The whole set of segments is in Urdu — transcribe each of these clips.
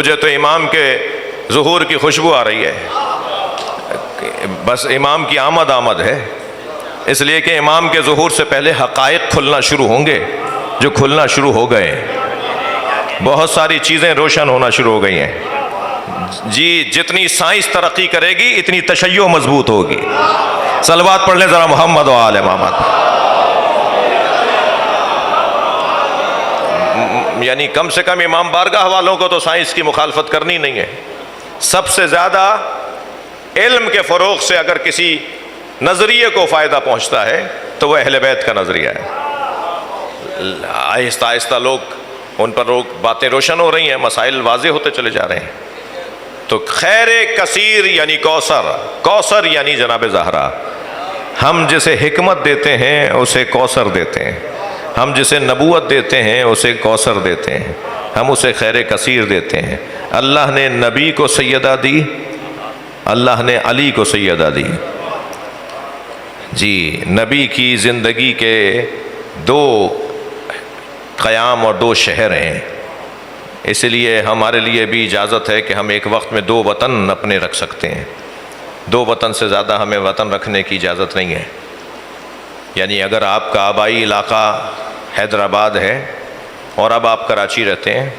مجھے تو امام کے ظہور کی خوشبو آ رہی ہے، بس امام کی آمد ہے، اس لیے کہ امام کے ظہور سے پہلے حقائق کھلنا شروع ہوں گے، جو کھلنا شروع ہو گئے ہیں۔ بہت ساری چیزیں روشن ہونا شروع ہو گئی ہیں جی۔ جتنی سائنس ترقی کرے گی اتنی تشیع مضبوط ہوگی۔ صلوات پڑھ لیں ذرا محمد و آل محمد۔ یعنی کم سے کم امام بارگاہ والوں کو تو سائنس کی مخالفت کرنی نہیں ہے۔ سب سے زیادہ علم کے فروغ سے اگر کسی نظریے کو فائدہ پہنچتا ہے تو وہ اہل بیت کا نظریہ ہے۔ آہستہ آہستہ ان پر باتیں روشن ہو رہی ہیں، مسائل واضح ہوتے چلے جا رہے ہیں۔ تو خیر کثیر یعنی کوثر یعنی جناب زہرا۔ ہم جسے حکمت دیتے ہیں اسے کوثر دیتے ہیں، ہم جسے نبوت دیتے ہیں اسے کوثر دیتے ہیں، ہم اسے خیر کثیر دیتے ہیں۔ اللہ نے نبی کو سیدہ دی، اللہ نے علی کو سیدہ دی جی۔ نبی کی زندگی کے 2 قیام اور 2 شہر ہیں، اس لیے ہمارے لیے بھی اجازت ہے کہ ہم ایک وقت میں 2 وطن اپنے رکھ سکتے ہیں۔ 2 وطن سے زیادہ ہمیں وطن رکھنے کی اجازت نہیں ہے۔ یعنی اگر آپ کا آبائی علاقہ حیدرآباد ہے اور اب آپ کراچی رہتے ہیں،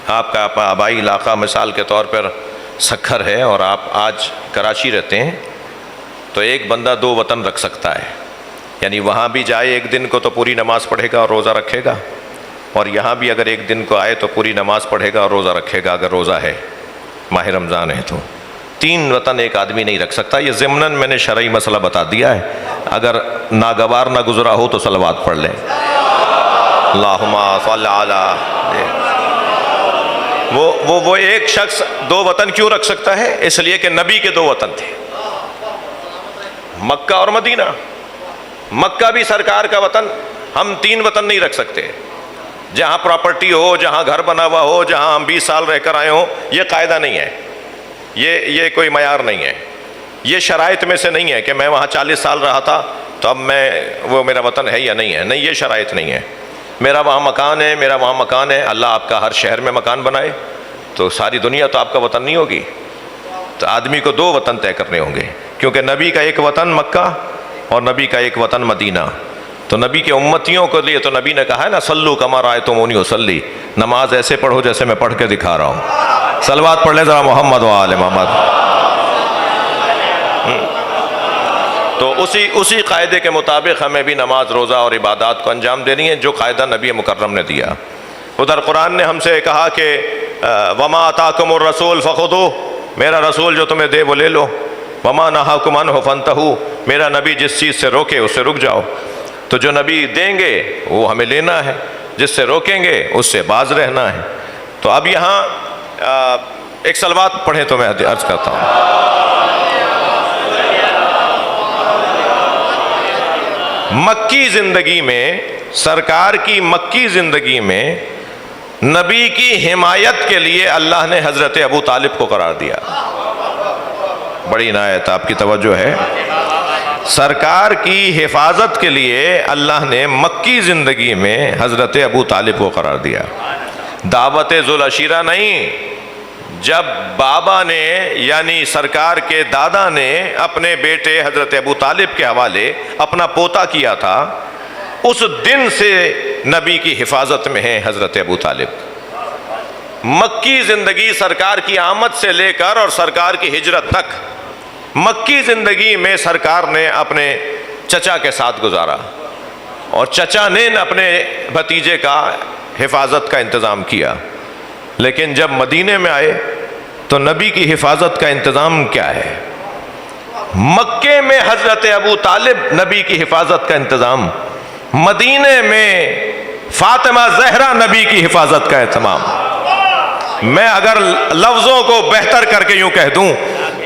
آپ کا آبائی علاقہ مثال کے طور پر سکھر ہے اور آپ آج کراچی رہتے ہیں، تو ایک بندہ 2 وطن رکھ سکتا ہے۔ یعنی وہاں بھی جائے ایک دن کو تو پوری نماز پڑھے گا اور روزہ رکھے گا، اور یہاں بھی اگر ایک دن کو آئے تو پوری نماز پڑھے گا اور روزہ رکھے گا اگر روزہ ہے، ماہ رمضان ہے تو۔ 3 وطن ایک آدمی نہیں رکھ سکتا۔ یہ ضمناً میں نے شرعی مسئلہ بتا دیا ہے، اگر ناگوار نہ گزرا ہو تو صلوات پڑھ لیں۔ اللہم صل علی۔ وہ ایک شخص 2 وطن کیوں رکھ سکتا ہے؟ اس لیے کہ نبی کے 2 وطن تھے، مکہ اور مدینہ۔ مکہ بھی سرکار کا وطن، ہم 3 وطن نہیں رکھ سکتے۔ جہاں پراپرٹی ہو، جہاں گھر بنا ہوا ہو، جہاں ہم 20 سال رہ کر آئے ہوں، یہ قاعدہ نہیں ہے، یہ کوئی معیار نہیں ہے، یہ شرائط میں سے نہیں ہے کہ میں وہاں 40 سال رہا تھا تو اب وہ میرا وطن ہے یا نہیں ہے۔ نہیں، یہ شرائط نہیں ہے۔ میرا وہاں مکان ہے، میرا وہاں مکان ہے، اللہ آپ کا ہر شہر میں مکان بنائے تو ساری دنیا تو آپ کا وطن نہیں ہوگی۔ تو آدمی کو 2 وطن طے کرنے ہوں گے، کیونکہ نبی کا ایک وطن مکہ اور نبی کا ایک وطن مدینہ۔ تو نبی کے امتیوں کے لیے تو نبی نے کہا ہے نا، صلو کما رأیتمونی اصلی، نماز ایسے پڑھو جیسے میں پڑھ کے دکھا رہا ہوں۔ صلوات پڑھ لیں ذرا محمد و آل محمد۔ تو اسی قاعدے کے مطابق ہمیں بھی نماز، روزہ اور عبادات کو انجام دینی ہے جو قاعدہ نبی مکرم نے دیا۔ ادھر قرآن نے ہم سے کہا کہ وما آتاکم الرسول فخذوہ، میرا رسول جو تمہیں دے وہ لے لو، وما نہاکم عنہ فانتہوا، میرا نبی جس چیز سے روکے اس سے رک جاؤ۔ تو جو نبی دیں گے وہ ہمیں لینا ہے، جس سے روکیں گے اس سے باز رہنا ہے۔ تو اب یہاں ایک صلوات پڑھیں تو میں عرض کرتا ہوں۔ مکی زندگی میں، سرکار کی مکی زندگی میں نبی کی حمایت کے لیے اللہ نے حضرت ابو طالب کو قرار دیا۔ بڑی عنایت، آپ کی توجہ ہے۔ سرکار کی حفاظت کے لیے اللہ نے مکی زندگی میں حضرت ابو طالب کو قرار دیا۔ دعوت ذوالعشیرہ نہیں، جب بابا نے یعنی سرکار کے دادا نے اپنے بیٹے حضرت ابو طالب کے حوالے اپنا پوتا کیا تھا، اس دن سے نبی کی حفاظت میں ہیں حضرت ابو طالب۔ مکی زندگی سرکار کی آمد سے لے کر اور سرکار کی ہجرت تک، مکی زندگی میں سرکار نے اپنے چچا کے ساتھ گزارا اور چچا نے اپنے بھتیجے کا حفاظت کا انتظام کیا۔ لیکن جب مدینے میں آئے تو نبی کی حفاظت کا انتظام کیا ہے؟ مکے میں حضرت ابو طالب نبی کی حفاظت کا انتظام، مدینے میں فاطمہ زہرا نبی کی حفاظت کا اہتمام۔ میں اگر لفظوں کو بہتر کر کے یوں کہہ دوں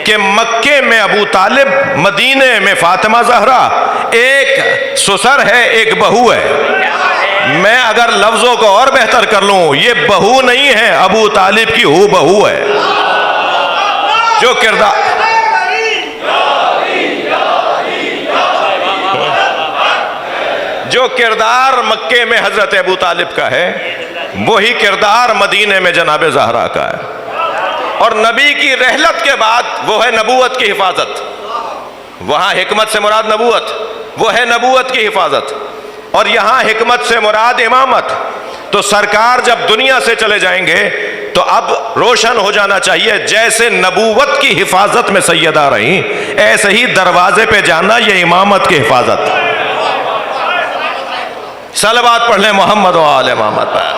کہ مکے میں ابو طالب، مدینے میں فاطمہ زہرا، ایک سسر ہے ایک بہو ہے۔ میں اگر لفظوں کو اور بہتر کر لوں، یہ بہو نہیں ہے، ابو طالب کی ہو بہو ہے۔ جو کردار مکے میں حضرت ابو طالب کا ہے، وہی کردار مدینے میں جناب زہرا کا ہے، اور نبی کی رحلت کے بعد وہ ہے نبوت کی حفاظت۔ وہاں حکمت سے مراد نبوت، وہ ہے نبوت کی حفاظت، اور یہاں حکمت سے مراد امامت۔ تو سرکار جب دنیا سے چلے جائیں گے تو اب روشن ہو جانا چاہیے، جیسے نبوت کی حفاظت میں سیدہ رہیں، ایسے ہی دروازے پہ جانا یہ امامت کی حفاظت۔ صلوات پڑھ لیں محمد و آل محمد پر۔